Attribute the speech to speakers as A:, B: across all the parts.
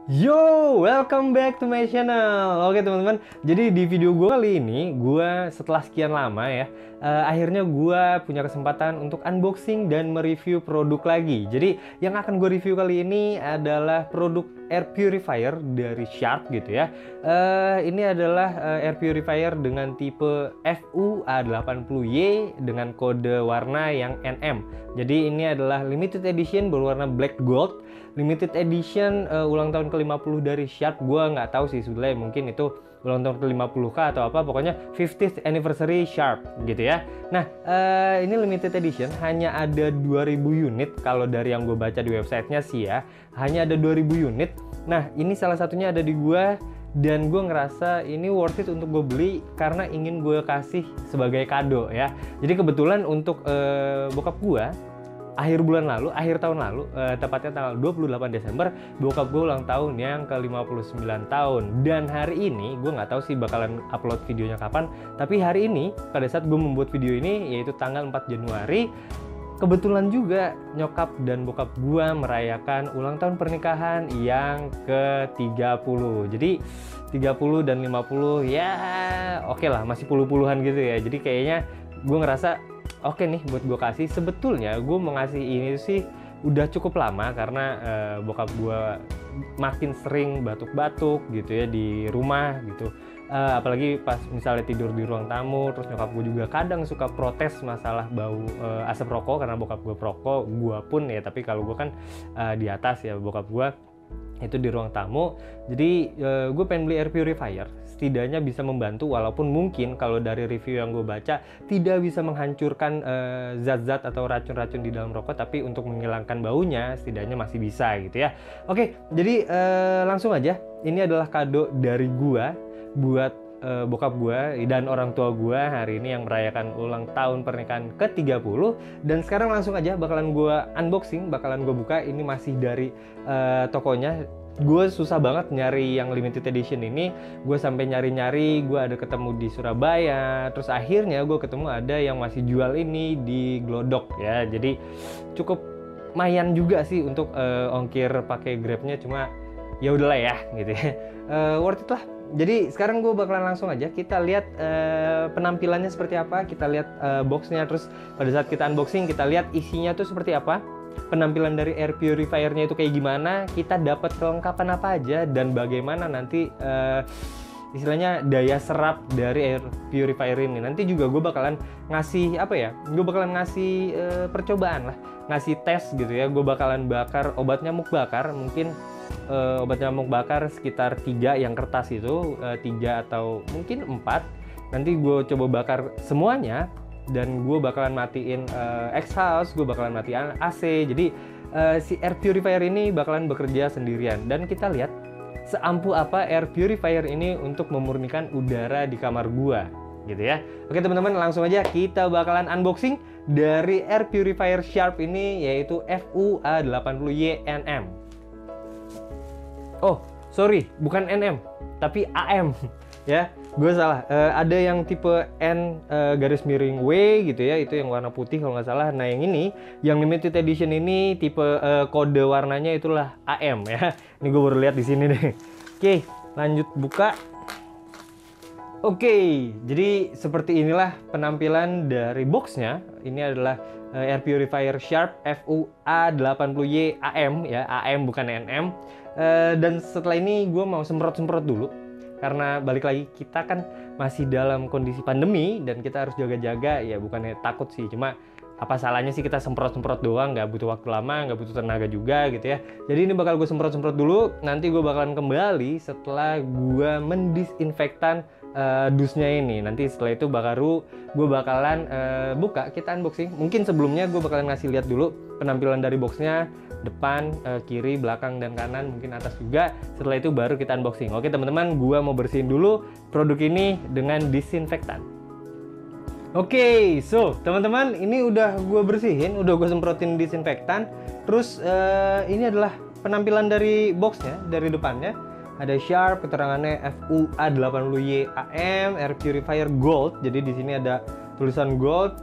A: Yo, welcome back to my channel. Oke teman-teman, jadi di video gue kali ini, gue setelah sekian lama ya, akhirnya gue punya kesempatan untuk unboxing dan mereview produk lagi. Jadi yang akan gue review kali ini adalah produk air purifier dari Sharp gitu ya. Ini adalah air purifier dengan tipe FU-A80Y dengan kode warna yang NM. Jadi ini adalah limited edition berwarna black gold. Limited edition ulang tahun ke-50 dari Sharp. Gua nggak tahu sih sebenarnya, mungkin itu ulang tahun ke-50 kah atau apa, pokoknya 50th anniversary Sharp gitu ya. Nah, ini limited edition hanya ada 2000 unit kalau dari yang gue baca di websitenya sih ya. Hanya ada 2000 unit. Nah, ini salah satunya ada di gua dan gue ngerasa ini worth it untuk gue beli karena ingin gue kasih sebagai kado ya. Jadi kebetulan untuk bokap gue akhir tahun lalu, tepatnya tanggal 28 Desember, bokap gue ulang tahun yang ke-59 tahun. Dan hari ini, gue nggak tahu sih bakalan upload videonya kapan, tapi hari ini, pada saat gue membuat video ini, yaitu tanggal 4 Januari, kebetulan juga nyokap dan bokap gue merayakan ulang tahun pernikahan yang ke-30. Jadi 30 dan 50 ya oke lah, masih puluh-puluhan gitu ya. Jadi kayaknya gue ngerasa oke nih buat gue kasih. Sebetulnya gue mau ngasih ini sih udah cukup lama karena bokap gue makin sering batuk-batuk gitu ya di rumah gitu. Apalagi pas misalnya tidur di ruang tamu, terus nyokap gue juga kadang suka protes masalah bau asap rokok karena bokap gue perokok, gue pun ya, tapi kalau gue kan di atas ya, bokap gue itu di ruang tamu. Jadi gue pengen beli air purifier, setidaknya bisa membantu, walaupun mungkin kalau dari review yang gue baca tidak bisa menghancurkan zat-zat atau racun-racun di dalam rokok, tapi untuk menghilangkan baunya setidaknya masih bisa gitu ya. Oke, jadi langsung aja, ini adalah kado dari gue buat bokap gue dan orang tua gue hari ini yang merayakan ulang tahun pernikahan ke-30. Dan sekarang langsung aja bakalan gue unboxing, bakalan gue buka. Ini masih dari tokonya. Gue susah banget nyari yang limited edition ini. Gue sampai nyari-nyari, gue ada ketemu di Surabaya, terus akhirnya gue ketemu ada yang masih jual ini di Glodok ya. Jadi cukup lumayan juga sih untuk ongkir pakai Grabnya, cuma ya udahlah ya gitu ya. Worth it lah. Jadi sekarang gue bakalan langsung aja kita lihat penampilannya seperti apa, kita lihat boxnya, terus pada saat kita unboxing kita lihat isinya tuh seperti apa, penampilan dari air purifiernya itu kayak gimana, kita dapat kelengkapan apa aja, dan bagaimana nanti istilahnya daya serap dari air purifier ini. Nanti juga gue bakalan ngasih apa ya, gue bakalan ngasih percobaan lah, ngasih tes gitu ya. Gue bakalan bakar obat nyamuk bakar, mungkin obat nyamuk bakar sekitar 3 yang kertas itu, 3 atau mungkin 4. Nanti gue coba bakar semuanya, dan gue bakalan matiin exhaust, gue bakalan matiin AC. Jadi si air purifier ini bakalan bekerja sendirian, dan kita lihat seampuh apa air purifier ini untuk memurnikan udara di kamar gua gitu ya. Oke teman-teman, langsung aja kita bakalan unboxing dari air purifier Sharp ini, yaitu FU-A80Y NM. Oh sorry, bukan NM tapi AM ya, gue salah. Ada yang tipe N garis miring W gitu ya, itu yang warna putih kalau nggak salah. Nah yang ini, yang limited edition ini tipe kode warnanya itulah AM ya. Ini gue baru lihat di sini deh. Oke, lanjut buka. Oke, jadi seperti inilah penampilan dari boxnya. Ini adalah air purifier Sharp FU-A80Y AM ya, AM bukan NM. Dan setelah ini gue mau semprot-semprot dulu, karena balik lagi kita kan masih dalam kondisi pandemi dan kita harus jaga-jaga ya. Bukannya takut sih, cuma apa salahnya sih kita semprot-semprot doang, nggak butuh waktu lama, nggak butuh tenaga juga gitu ya. Jadi ini bakal gue semprot-semprot dulu, nanti gue bakalan kembali setelah gue mendisinfektan dusnya ini. Nanti setelah itu baru gue bakalan buka, kita unboxing. Mungkin sebelumnya gue bakalan ngasih lihat dulu penampilan dari boxnya, depan, kiri, belakang, dan kanan, mungkin atas juga. Setelah itu baru kita unboxing. Oke teman-teman, gue mau bersihin dulu produk ini dengan disinfektan. Oke, so teman-teman, ini udah gue bersihin, udah gue semprotin disinfektan. Terus ini adalah penampilan dari boxnya, dari depannya. Ada Sharp, keterangannya FU-A80Y AM Air Purifier Gold. Jadi di sini ada tulisan Gold.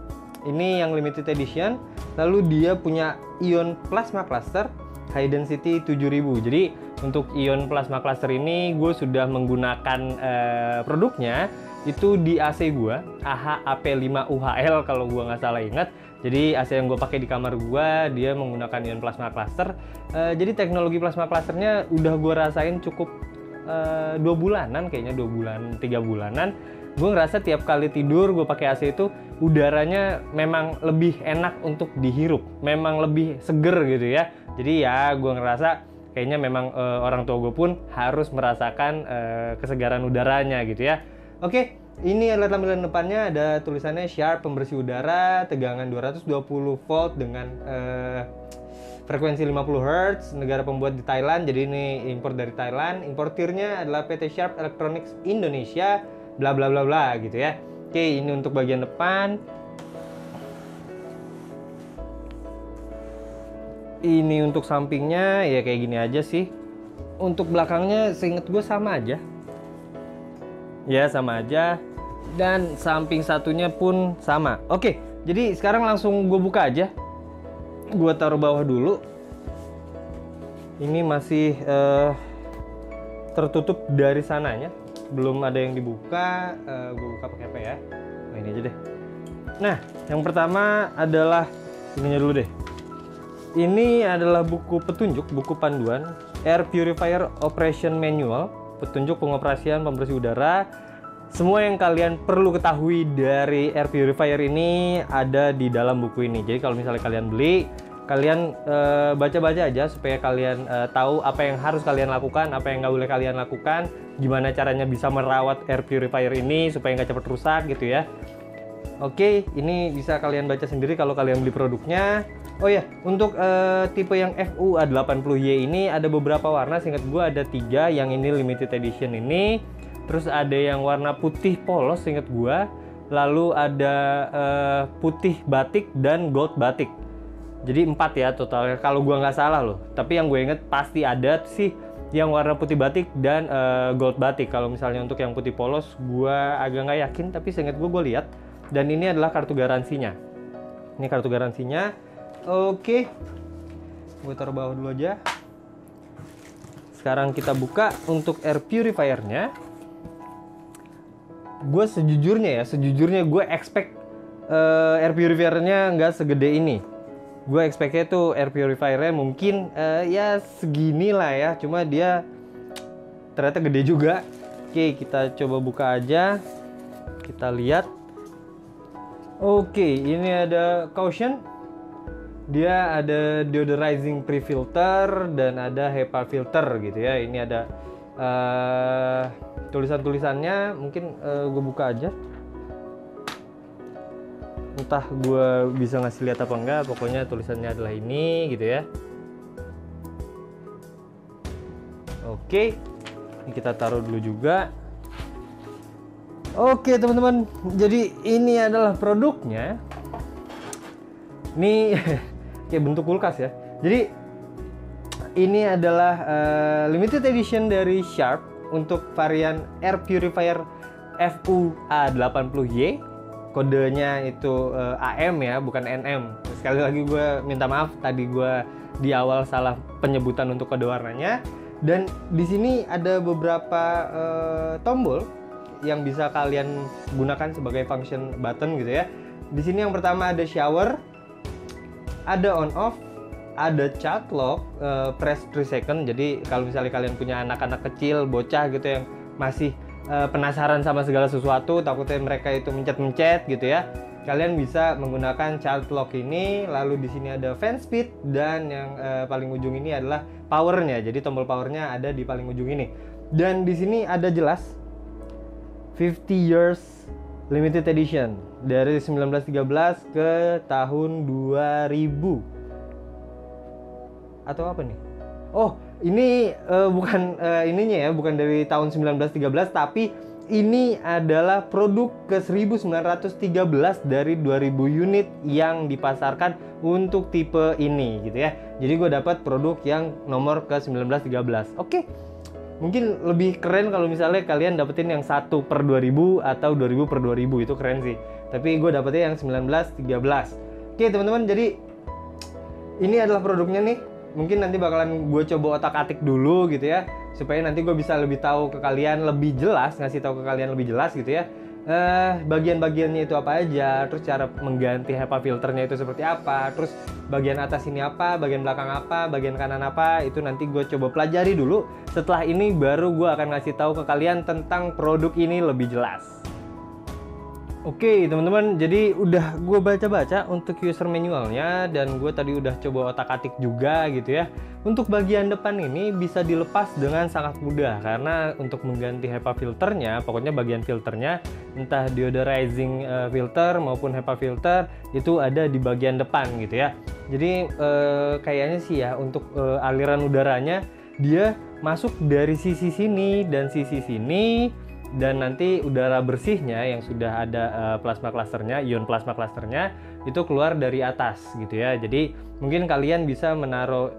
A: Ini yang limited edition. Lalu dia punya ion plasma cluster high density 7000. Jadi untuk ion plasma cluster ini gue sudah menggunakan produknya itu di AC gue, AH AP5UHL kalau gue nggak salah ingat. Jadi AC yang gue pakai di kamar gue dia menggunakan ion plasma cluster. Jadi teknologi plasma clusternya udah gue rasain cukup 2 bulanan kayaknya, 2 bulan 3 bulanan. Gue ngerasa tiap kali tidur gue pakai AC itu udaranya memang lebih enak untuk dihirup, memang lebih seger gitu ya. Jadi ya gue ngerasa kayaknya memang orang tua gue pun harus merasakan kesegaran udaranya gitu ya. Oke, ini adalah tampilan depannya, ada tulisannya Sharp pembersih udara, tegangan 220 volt dengan frekuensi 50 Hz, negara pembuat di Thailand, jadi ini impor dari Thailand, importirnya adalah PT Sharp Electronics Indonesia, bla bla bla bla gitu ya. Oke, ini untuk bagian depan. Ini untuk sampingnya ya kayak gini aja sih. Untuk belakangnya seinget gue sama aja. Ya sama aja. Dan samping satunya pun sama. Oke, jadi sekarang langsung gue buka aja. Gue taruh bawah dulu. Ini masih tertutup dari sananya, belum ada yang dibuka. Gue buka pakai apa ya? Nah, ini aja deh. Nah, yang pertama adalah ininya dulu deh. Ini adalah buku petunjuk, buku panduan Air Purifier Operation Manual, petunjuk pengoperasian pembersih udara. Semua yang kalian perlu ketahui dari air purifier ini ada di dalam buku ini. Jadi kalau misalnya kalian beli, kalian baca-baca aja supaya kalian tahu apa yang harus kalian lakukan, apa yang nggak boleh kalian lakukan, gimana caranya bisa merawat air purifier ini supaya nggak cepat rusak gitu ya. Oke, ini bisa kalian baca sendiri kalau kalian beli produknya. Oh ya, untuk tipe yang FUA80Y ini ada beberapa warna, seingat gue ada 3, yang ini limited edition ini. Terus ada yang warna putih polos seingat gue. Lalu ada putih batik dan gold batik. Jadi 4 ya totalnya, kalau gue nggak salah loh. Tapi yang gue inget pasti ada sih yang warna putih batik dan gold batik. Kalau misalnya untuk yang putih polos, gue agak nggak yakin, tapi seingat gue lihat. Dan ini adalah kartu garansinya. Ini kartu garansinya. Oke, gue taruh bawah dulu aja. Sekarang kita buka untuk air purifiernya. Gue sejujurnya gue expect air purifiernya nggak segede ini. Gue expectnya tuh air purifiernya mungkin ya segini lah ya. Cuma dia ternyata gede juga. Oke, kita coba buka aja. Kita lihat. Oke, ini ada caution. Dia ada deodorizing pre-filter dan ada HEPA filter gitu ya. Ini ada tulisan-tulisannya. Mungkin gue buka aja. Entah gue bisa ngasih lihat apa enggak. Pokoknya tulisannya adalah ini gitu ya. Oke, ini kita taruh dulu juga. Oke teman-teman, jadi ini adalah produknya. Ini kayak bentuk kulkas ya. Jadi ini adalah limited edition dari Sharp untuk varian air purifier FUA80Y. Kodenya itu AM ya, bukan NM. Sekali lagi gue minta maaf, tadi gue di awal salah penyebutan untuk kode warnanya. Dan di sini ada beberapa tombol yang bisa kalian gunakan sebagai function button gitu ya. Di sini yang pertama ada shower, ada on off, ada child lock, press 3 second. Jadi kalau misalnya kalian punya anak-anak kecil, bocah gitu yang masih penasaran sama segala sesuatu, takutnya mereka itu mencet-mencet gitu ya, kalian bisa menggunakan child lock ini. Lalu di sini ada fan speed dan yang paling ujung ini adalah powernya. Jadi tombol powernya ada di paling ujung ini. Dan di sini ada jelas 50 years limited edition dari 1913 ke tahun 2000 atau apa nih? Oh, ini bukan ininya ya, bukan dari tahun 1913, tapi ini adalah produk ke 1913 dari 2000 unit yang dipasarkan untuk tipe ini gitu ya. Jadi gue dapat produk yang nomor ke 1913. Oke. Mungkin lebih keren kalau misalnya kalian dapetin yang 1/2000 atau 2000/2000, itu keren sih. Tapi gue dapetnya yang 1913. Oke teman-teman, jadi ini adalah produknya nih. mungkin nanti bakalan gue coba otak-atik dulu gitu ya, supaya nanti gue bisa lebih tahu ke kalian lebih jelas, ngasih tahu ke kalian lebih jelas gitu ya. Bagian-bagiannya itu apa aja, terus cara mengganti HEPA filternya itu seperti apa, terus bagian atas ini apa, bagian belakang apa, bagian kanan apa, itu nanti gue coba pelajari dulu. Setelah ini baru gue akan ngasih tahu ke kalian tentang produk ini lebih jelas. Oke teman-teman, jadi udah gue baca-baca untuk user manualnya, dan gue tadi udah coba otak-atik juga gitu ya. Untuk bagian depan ini bisa dilepas dengan sangat mudah, karena untuk mengganti HEPA filternya, pokoknya bagian filternya, entah deodorizing filter maupun HEPA filter, itu ada di bagian depan gitu ya. Jadi kayaknya sih ya, untuk aliran udaranya dia masuk dari sisi sini dan sisi sini, dan nanti udara bersihnya yang sudah ada plasma clusternya, ion plasma clusternya itu keluar dari atas gitu ya. Jadi mungkin kalian bisa menaruh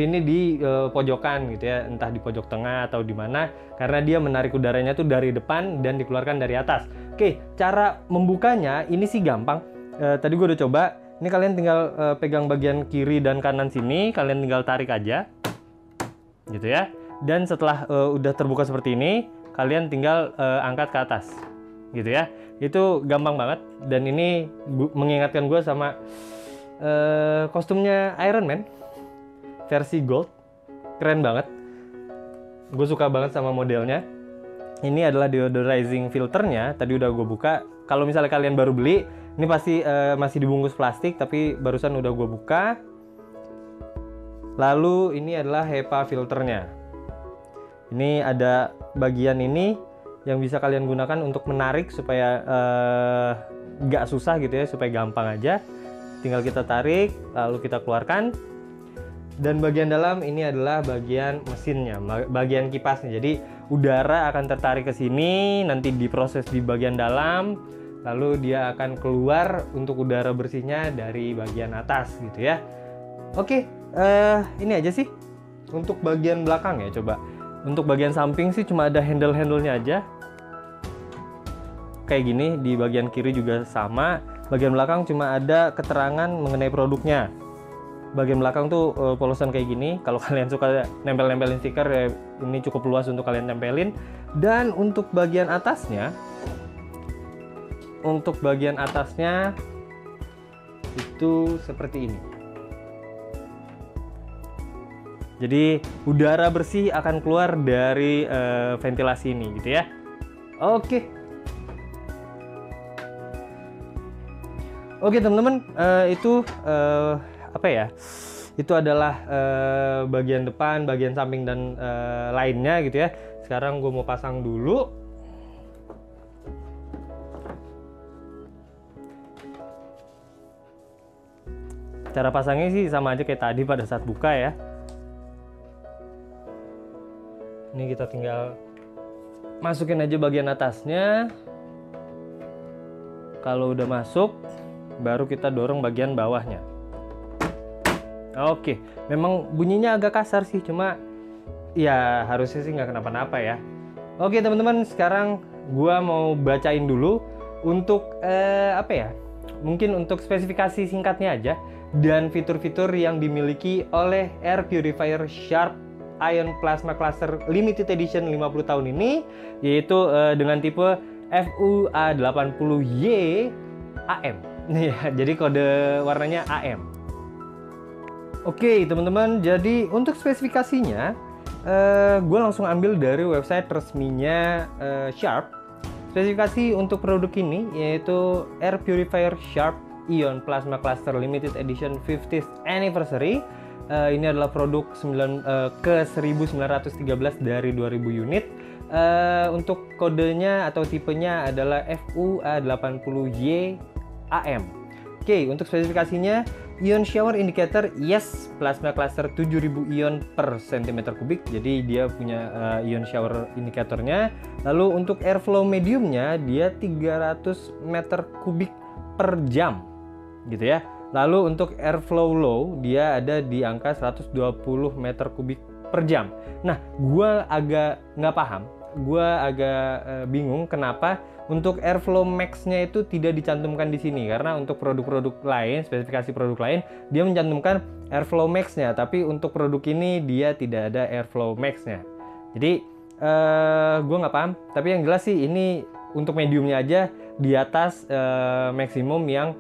A: ini di pojokan gitu ya, entah di pojok tengah atau di mana, karena dia menarik udaranya tuh dari depan dan dikeluarkan dari atas. Oke, cara membukanya ini sih gampang. Tadi gue udah coba. Ini kalian tinggal pegang bagian kiri dan kanan sini, kalian tinggal tarik aja gitu ya. Dan setelah udah terbuka seperti ini, kalian tinggal angkat ke atas gitu ya. Itu gampang banget, dan ini mengingatkan gue sama kostumnya Iron Man versi gold. Keren banget, gue suka banget sama modelnya. Ini adalah deodorizing filternya, tadi udah gue buka. Kalau misalnya kalian baru beli, ini pasti masih dibungkus plastik, tapi barusan udah gue buka. Lalu ini adalah HEPA filternya. Ini ada bagian ini yang bisa kalian gunakan untuk menarik supaya nggak susah gitu ya, supaya gampang aja. Tinggal kita tarik, lalu kita keluarkan. Dan bagian dalam ini adalah bagian mesinnya, bagian kipasnya. Jadi udara akan tertarik ke sini, nanti diproses di bagian dalam, lalu dia akan keluar untuk udara bersihnya dari bagian atas gitu ya. Oke, ini aja sih untuk bagian belakang ya. Coba untuk bagian samping sih cuma ada handle-handlenya aja. Kayak gini, di bagian kiri juga sama. Bagian belakang cuma ada keterangan mengenai produknya. Bagian belakang tuh polosan kayak gini. Kalau kalian suka nempel-nempelin stiker ya, ini cukup luas untuk kalian tempelin. Dan untuk bagian atasnya, itu seperti ini. Jadi udara bersih akan keluar dari ventilasi ini gitu ya. Oke teman-teman, itu apa ya? Itu adalah bagian depan, bagian samping, dan lainnya gitu ya. Sekarang gue mau pasang dulu. Cara pasangnya sih sama aja kayak tadi pada saat buka ya. Ini kita tinggal masukin aja bagian atasnya. Kalau udah masuk, baru kita dorong bagian bawahnya. Oke, memang bunyinya agak kasar sih, cuma ya harusnya sih nggak kenapa-napa ya. Oke teman-teman, sekarang gua mau bacain dulu untuk apa ya? Mungkin untuk spesifikasi singkatnya aja, dan fitur-fitur yang dimiliki oleh air purifier Sharp Ion Plasma Cluster Limited Edition 50 tahun ini, yaitu dengan tipe FU-A80Y AM. Ya, jadi kode warnanya AM. Oke teman-teman, jadi untuk spesifikasinya gue langsung ambil dari website resminya Sharp. Spesifikasi untuk produk ini yaitu Air Purifier Sharp Ion Plasma Cluster Limited Edition 50th Anniversary. Ini adalah produk ke 1913 dari 2000 unit. Untuk kodenya atau tipenya adalah FU-A80Y AM. Oke, untuk spesifikasinya, ion shower indicator yes, plasma cluster 7000 ion per cm kubik. Jadi dia punya ion shower indikatornya. Lalu untuk airflow mediumnya dia 300 meter kubik per jam gitu ya. Lalu untuk airflow low dia ada di angka 120 meter kubik per jam. Nah, gue agak nggak paham, gue agak bingung kenapa Untuk airflow max-nya itu tidak dicantumkan di sini karena untuk produk-produk lain, spesifikasi produk lain, dia mencantumkan airflow max-nya, tapi untuk produk ini dia tidak ada airflow max-nya. Jadi gue nggak paham, tapi yang jelas sih ini untuk mediumnya aja di atas maksimum yang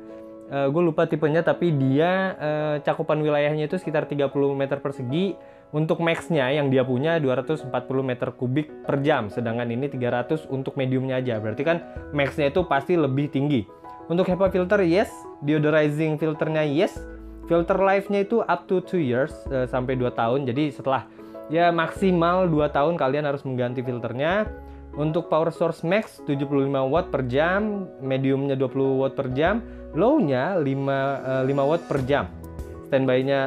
A: gue lupa tipenya, tapi dia cakupan wilayahnya itu sekitar 30 meter persegi. Untuk max-nya yang dia punya 240 meter kubik per jam, sedangkan ini 300 untuk mediumnya aja. Berarti kan max-nya itu pasti lebih tinggi. Untuk HEPA filter yes, deodorizing filternya yes, filter life-nya itu up to 2 years sampai 2 tahun. Jadi setelah ya maksimal 2 tahun kalian harus mengganti filternya. Untuk power source max 75 watt per jam, mediumnya 20 watt per jam, low-nya 5 watt per jam. Standby-nya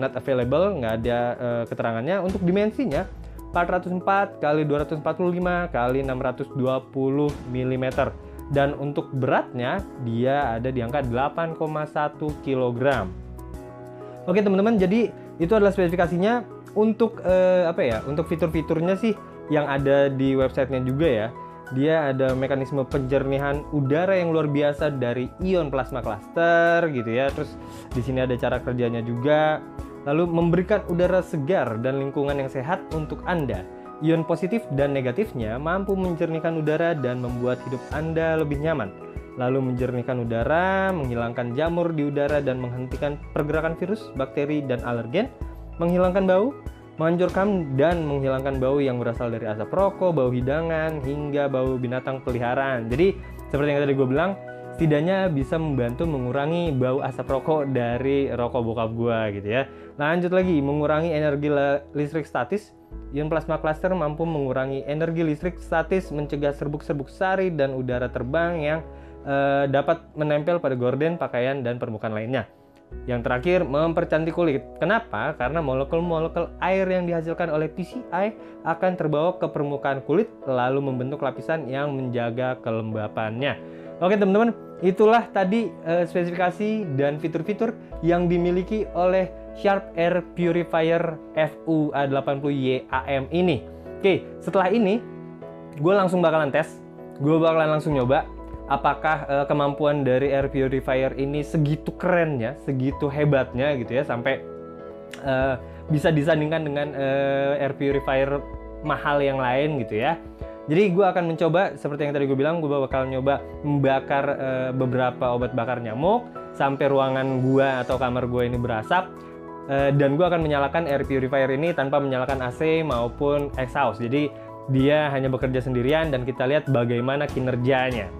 A: not available, nggak ada keterangannya. Untuk dimensinya 404 x 245 x 620 mm. Dan untuk beratnya dia ada di angka 8,1 kg. Oke teman-teman, jadi itu adalah spesifikasinya. Untuk untuk fitur-fiturnya sih yang ada di websitenya juga ya. Dia ada mekanisme penjernihan udara yang luar biasa dari ion plasma cluster gitu ya. Terus di sini ada cara kerjanya juga. Lalu memberikan udara segar dan lingkungan yang sehat untuk Anda. Ion positif dan negatifnya mampu menjernihkan udara dan membuat hidup Anda lebih nyaman. Lalu menjernihkan udara, menghilangkan jamur di udara dan menghentikan pergerakan virus, bakteri, dan alergen. Menghilangkan bau, menghancurkan dan menghilangkan bau yang berasal dari asap rokok, bau hidangan, hingga bau binatang peliharaan. Jadi seperti yang tadi gue bilang, setidaknya bisa membantu mengurangi bau asap rokok dari rokok bokap gue gitu ya. Lanjut lagi, mengurangi energi listrik statis. Ion plasma cluster mampu mengurangi energi listrik statis, mencegah serbuk-serbuk sari dan udara terbang yang dapat menempel pada gorden, pakaian, dan permukaan lainnya. Yang terakhir, mempercantik kulit. Kenapa? Karena molekul-molekul air yang dihasilkan oleh PCI akan terbawa ke permukaan kulit lalu membentuk lapisan yang menjaga kelembapannya. Oke teman-teman, itulah tadi spesifikasi dan fitur-fitur yang dimiliki oleh Sharp Air Purifier FU-A80Y AM ini. Oke, setelah ini gue langsung bakalan tes. Gue bakalan langsung nyoba apakah kemampuan dari air purifier ini segitu kerennya, segitu hebatnya gitu ya, sampai bisa disandingkan dengan air purifier mahal yang lain gitu ya. Jadi gue akan mencoba, seperti yang tadi gue bilang, gue bakal nyoba membakar beberapa obat bakar nyamuk sampai ruangan gue atau kamar gue ini berasap. Dan gue akan menyalakan air purifier ini tanpa menyalakan AC maupun exhaust. Jadi dia hanya bekerja sendirian dan kita lihat bagaimana kinerjanya.